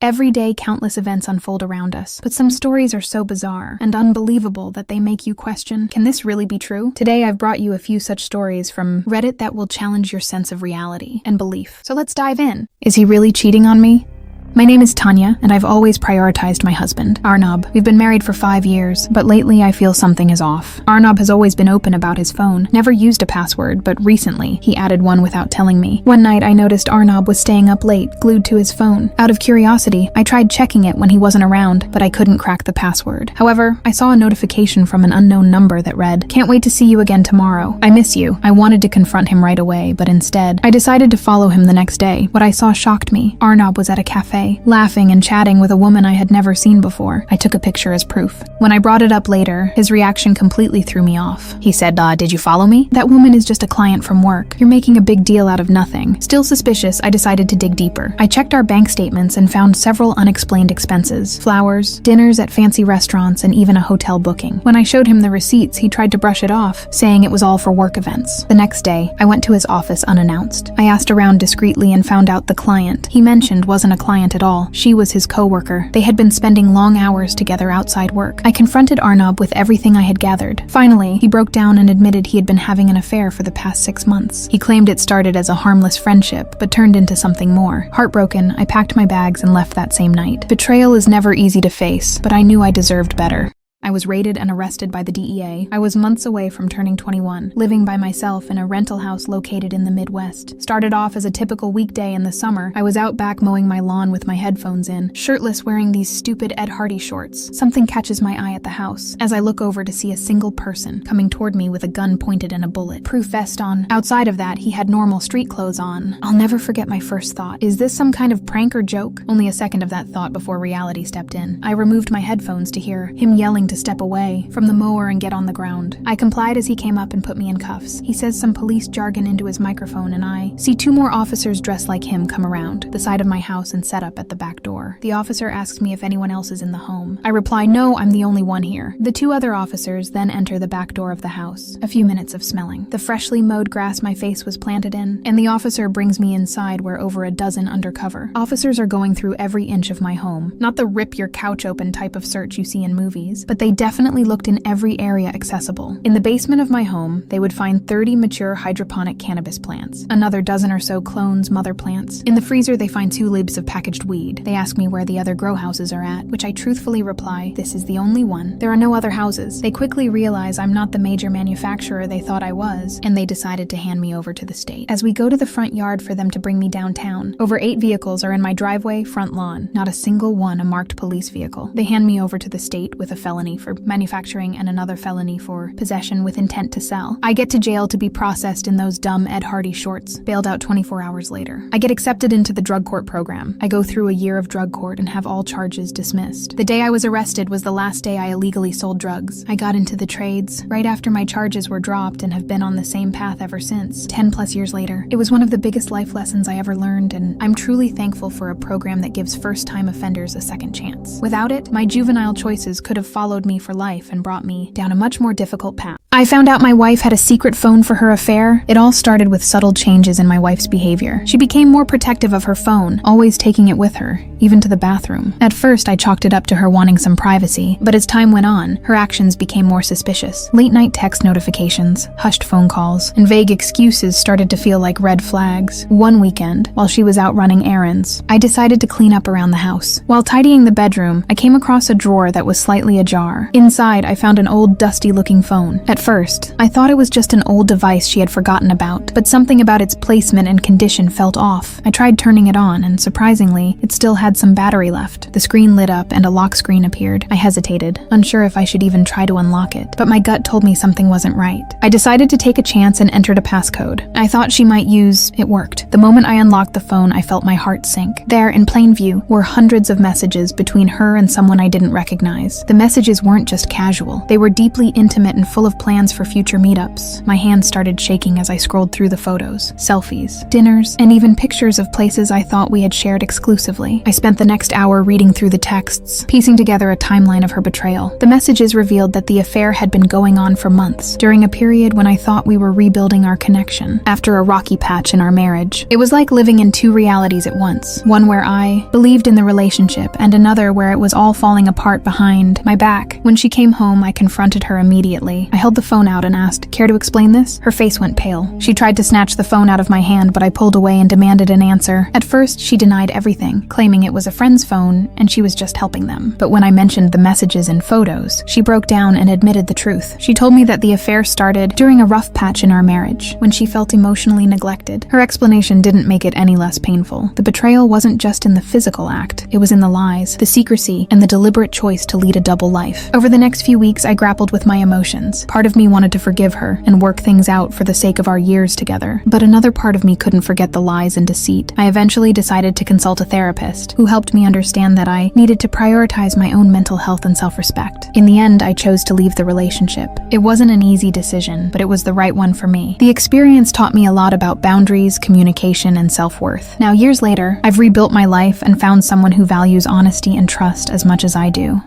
Every day, countless events unfold around us, but some stories are so bizarre and unbelievable that they make you question, can this really be true? Today, I've brought you a few such stories from Reddit that will challenge your sense of reality and belief. So let's dive in. Is he really cheating on me? My name is Tanya, and I've always prioritized my husband, Arnab. We've been married for 5 years, but lately I feel something is off. Arnab has always been open about his phone, never used a password, but recently he added one without telling me. One night I noticed Arnab was staying up late, glued to his phone. Out of curiosity, I tried checking it when he wasn't around, but I couldn't crack the password. However, I saw a notification from an unknown number that read, "Can't wait to see you again tomorrow. I miss you." I wanted to confront him right away, but instead, I decided to follow him the next day. What I saw shocked me. Arnab was at a cafe, laughing and chatting with a woman I had never seen before. I took a picture as proof. When I brought it up later, his reaction completely threw me off. He said, did you follow me? That woman is just a client from work. You're making a big deal out of nothing. Still suspicious, I decided to dig deeper. I checked our bank statements and found several unexplained expenses. Flowers, dinners at fancy restaurants, and even a hotel booking. When I showed him the receipts, he tried to brush it off, saying it was all for work events. The next day, I went to his office unannounced. I asked around discreetly and found out the client he mentioned wasn't a client at all. She was his co-worker. They had been spending long hours together outside work. I confronted Arnab with everything I had gathered. Finally, he broke down and admitted he had been having an affair for the past 6 months. He claimed it started as a harmless friendship, but turned into something more. Heartbroken, I packed my bags and left that same night. Betrayal is never easy to face, but I knew I deserved better. I was raided and arrested by the DEA. I was months away from turning 21, living by myself in a rental house located in the Midwest. Started off as a typical weekday in the summer. I was out back mowing my lawn with my headphones in, shirtless wearing these stupid Ed Hardy shorts. Something catches my eye at the house, as I look over to see a single person coming toward me with a gun pointed and a bulletproof vest on. Outside of that, he had normal street clothes on. I'll never forget my first thought. Is this some kind of prank or joke? Only a second of that thought before reality stepped in. I removed my headphones to hear him yelling to step away from the mower and get on the ground. I complied as he came up and put me in cuffs. He says some police jargon into his microphone, and I see 2 more officers dressed like him come around the side of my house and set up at the back door. The officer asks me if anyone else is in the home. I reply, no, I'm the only one here. The 2 other officers then enter the back door of the house. A few minutes of smelling the freshly mowed grass my face was planted in, and the officer brings me inside where over a dozen undercover officers are going through every inch of my home. Not the rip your couch open type of search you see in movies, but they definitely looked in every area accessible. In the basement of my home, they would find 30 mature hydroponic cannabis plants, another dozen or so clones mother plants. In the freezer, they find 2 libs of packaged weed. They ask me where the other grow houses are at, which I truthfully reply, this is the only one. There are no other houses. They quickly realize I'm not the major manufacturer they thought I was, and they decided to hand me over to the state. As we go to the front yard for them to bring me downtown, over 8 vehicles are in my driveway, front lawn. Not a single one a marked police vehicle. They hand me over to the state with a felony for manufacturing and another felony for possession with intent to sell. I get to jail to be processed in those dumb Ed Hardy shorts, bailed out 24 hours later. I get accepted into the drug court program. I go through a year of drug court and have all charges dismissed. The day I was arrested was the last day I illegally sold drugs. I got into the trades right after my charges were dropped and have been on the same path ever since, 10 plus years later. It was one of the biggest life lessons I ever learned, and I'm truly thankful for a program that gives first-time offenders a second chance. Without it, my juvenile choices could have followed me for life and brought me down a much more difficult path. I found out my wife had a secret phone for her affair. It all started with subtle changes in my wife's behavior. She became more protective of her phone, always taking it with her, even to the bathroom. At first, I chalked it up to her wanting some privacy, but as time went on, her actions became more suspicious. Late-night text notifications, hushed phone calls, and vague excuses started to feel like red flags. One weekend, while she was out running errands, I decided to clean up around the house. While tidying the bedroom, I came across a drawer that was slightly ajar. Inside, I found an old, dusty-looking phone. At first, I thought it was just an old device she had forgotten about, but something about its placement and condition felt off. I tried turning it on, and surprisingly, it still had some battery left. The screen lit up and a lock screen appeared. I hesitated, unsure if I should even try to unlock it, but my gut told me something wasn't right. I decided to take a chance and entered a passcode. I thought she might use. It worked. The moment I unlocked the phone, I felt my heart sink. There, in plain view, were hundreds of messages between her and someone I didn't recognize. The messages weren't just casual. They were deeply intimate and full of plans for future meetups. My hands started shaking as I scrolled through the photos, selfies, dinners, and even pictures of places I thought we had shared exclusively. I spent the next hour reading through the texts, piecing together a timeline of her betrayal. The messages revealed that the affair had been going on for months, during a period when I thought we were rebuilding our connection, after a rocky patch in our marriage. It was like living in two realities at once, one where I believed in the relationship and another where it was all falling apart behind my back. When she came home, I confronted her immediately. I held the phone out and asked, "Care to explain this?" Her face went pale. She tried to snatch the phone out of my hand, but I pulled away and demanded an answer. At first, she denied everything, claiming it was a friend's phone and she was just helping them. But when I mentioned the messages and photos, she broke down and admitted the truth. She told me that the affair started during a rough patch in our marriage, when she felt emotionally neglected. Her explanation didn't make it any less painful. The betrayal wasn't just in the physical act, it was in the lies, the secrecy, and the deliberate choice to lead a double life. Over the next few weeks, I grappled with my emotions. Part of me wanted to forgive her and work things out for the sake of our years together, but another part of me couldn't forget the lies and deceit. I eventually decided to consult a therapist, who helped me understand that I needed to prioritize my own mental health and self-respect. In the end, I chose to leave the relationship. It wasn't an easy decision, but it was the right one for me. The experience taught me a lot about boundaries, communication, and self-worth. Now, years later, I've rebuilt my life and found someone who values honesty and trust as much as I do.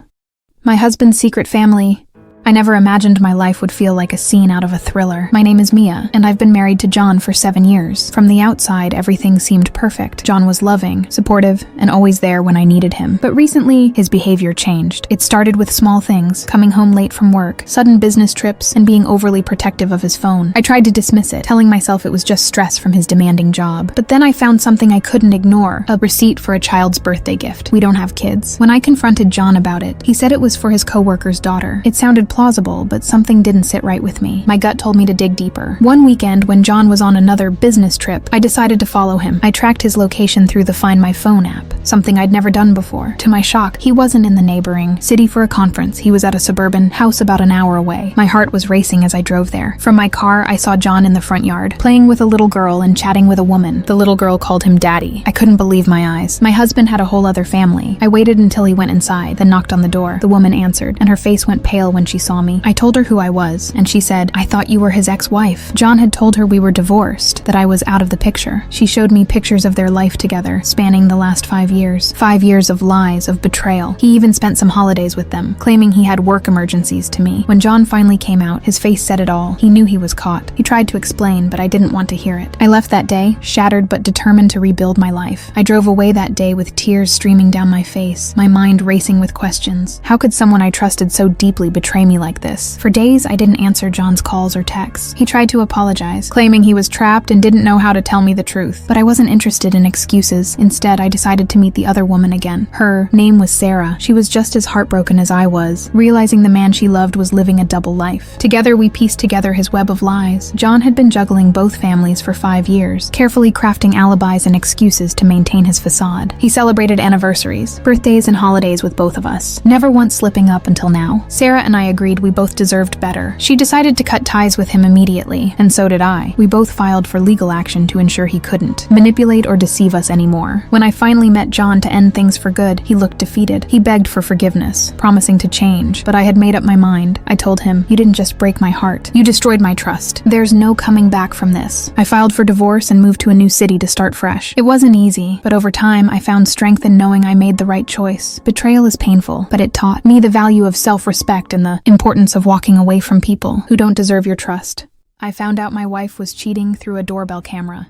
My husband's secret family. I never imagined my life would feel like a scene out of a thriller. My name is Mia, and I've been married to John for 7 years. From the outside, everything seemed perfect. John was loving, supportive, and always there when I needed him. But recently, his behavior changed. It started with small things, coming home late from work, sudden business trips, and being overly protective of his phone. I tried to dismiss it, telling myself it was just stress from his demanding job. But then I found something I couldn't ignore, a receipt for a child's birthday gift. We don't have kids. When I confronted John about it, he said it was for his coworker's daughter. It sounded plausible, but something didn't sit right with me. My gut told me to dig deeper. One weekend, when John was on another business trip, I decided to follow him. I tracked his location through the Find My Phone app, something I'd never done before. To my shock, he wasn't in the neighboring city for a conference. He was at a suburban house about an hour away. My heart was racing as I drove there. From my car, I saw John in the front yard, playing with a little girl and chatting with a woman. The little girl called him Daddy. I couldn't believe my eyes. My husband had a whole other family. I waited until he went inside, then knocked on the door. The woman answered, and her face went pale when she saw me. I told her who I was, and she said, "I thought you were his ex-wife." John had told her we were divorced, that I was out of the picture. She showed me pictures of their life together, spanning the last 5 years. 5 years of lies, of betrayal. He even spent some holidays with them, claiming he had work emergencies to me. When John finally came out, his face said it all. He knew he was caught. He tried to explain, but I didn't want to hear it. I left that day, shattered but determined to rebuild my life. I drove away that day with tears streaming down my face, my mind racing with questions. How could someone I trusted so deeply betray me like this? For days, I didn't answer John's calls or texts. He tried to apologize, claiming he was trapped and didn't know how to tell me the truth. But I wasn't interested in excuses. Instead, I decided to meet the other woman again. Her name was Sarah. She was just as heartbroken as I was, realizing the man she loved was living a double life. Together, we pieced together his web of lies. John had been juggling both families for 5 years, carefully crafting alibis and excuses to maintain his facade. He celebrated anniversaries, birthdays, and holidays with both of us, never once slipping up until now. Sarah and I agreed we both deserved better. She decided to cut ties with him immediately, and so did I. We both filed for legal action to ensure he couldn't manipulate or deceive us anymore. When I finally met John to end things for good, he looked defeated. He begged for forgiveness, promising to change, but I had made up my mind. I told him, "You didn't just break my heart. You destroyed my trust. There's no coming back from this." I filed for divorce and moved to a new city to start fresh. It wasn't easy, but over time, I found strength in knowing I made the right choice. Betrayal is painful, but it taught me the value of self-respect and the importance of walking away from people who don't deserve your trust. I found out my wife was cheating through a doorbell camera.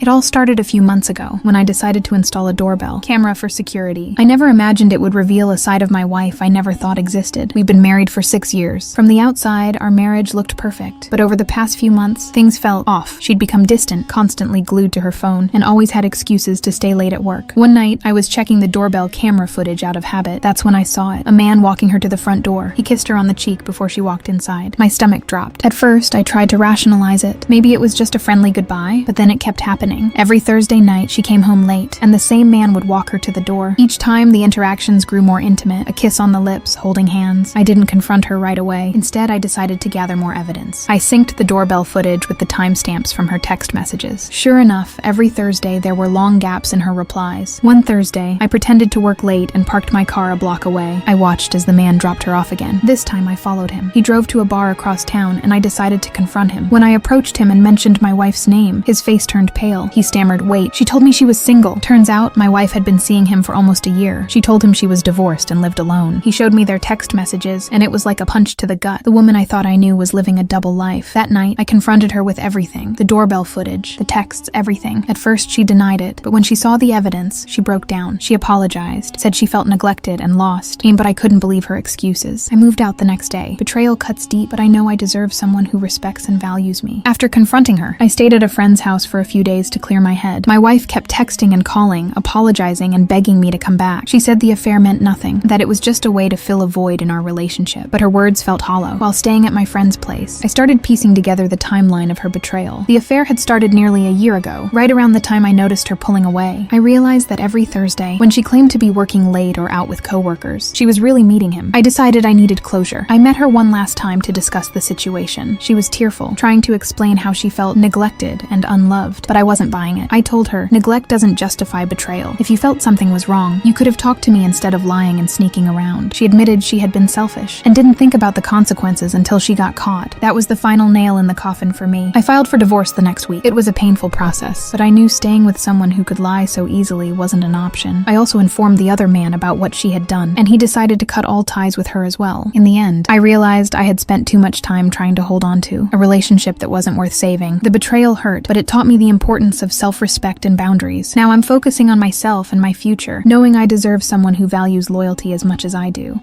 It all started a few months ago when I decided to install a doorbell camera for security. I never imagined it would reveal a side of my wife I never thought existed. We've been married for 6 years. From the outside, our marriage looked perfect, but over the past few months, things felt off. She'd become distant, constantly glued to her phone, and always had excuses to stay late at work. One night, I was checking the doorbell camera footage out of habit. That's when I saw it. A man walking her to the front door. He kissed her on the cheek before she walked inside. My stomach dropped. At first, I tried to rationalize it. Maybe it was just a friendly goodbye, but then it kept happening happening. Every Thursday night, she came home late, and the same man would walk her to the door. Each time, the interactions grew more intimate, a kiss on the lips, holding hands. I didn't confront her right away. Instead, I decided to gather more evidence. I synced the doorbell footage with the timestamps from her text messages. Sure enough, every Thursday, there were long gaps in her replies. One Thursday, I pretended to work late and parked my car a block away. I watched as the man dropped her off again. This time, I followed him. He drove to a bar across town, and I decided to confront him. When I approached him and mentioned my wife's name, his face turned pale. He stammered, "Wait, she told me she was single." Turns out, my wife had been seeing him for almost a year. She told him she was divorced and lived alone. He showed me their text messages, and it was like a punch to the gut. The woman I thought I knew was living a double life. That night, I confronted her with everything. The doorbell footage, the texts, everything. At first, she denied it, but when she saw the evidence, she broke down. She apologized, said she felt neglected and lost, but I couldn't believe her excuses. I moved out the next day. Betrayal cuts deep, but I know I deserve someone who respects and values me. After confronting her, I stayed at a friend's house for a few days to clear my head. My wife kept texting and calling, apologizing and begging me to come back. She said the affair meant nothing, that it was just a way to fill a void in our relationship, but her words felt hollow. While staying at my friend's place, I started piecing together the timeline of her betrayal. The affair had started nearly a year ago, right around the time I noticed her pulling away. I realized that every Thursday, when she claimed to be working late or out with coworkers, she was really meeting him. I decided I needed closure. I met her one last time to discuss the situation. She was tearful, trying to explain how she felt neglected and unloved, but I wasn't buying it. I told her, neglect doesn't justify betrayal. If you felt something was wrong, you could have talked to me instead of lying and sneaking around. She admitted she had been selfish and didn't think about the consequences until she got caught. That was the final nail in the coffin for me. I filed for divorce the next week. It was a painful process, but I knew staying with someone who could lie so easily wasn't an option. I also informed the other man about what she had done, and he decided to cut all ties with her as well. In the end, I realized I had spent too much time trying to hold on to a relationship that wasn't worth saving. The betrayal hurt, but it taught me the importance of self-respect and boundaries. Now I'm focusing on myself and my future, knowing I deserve someone who values loyalty as much as I do.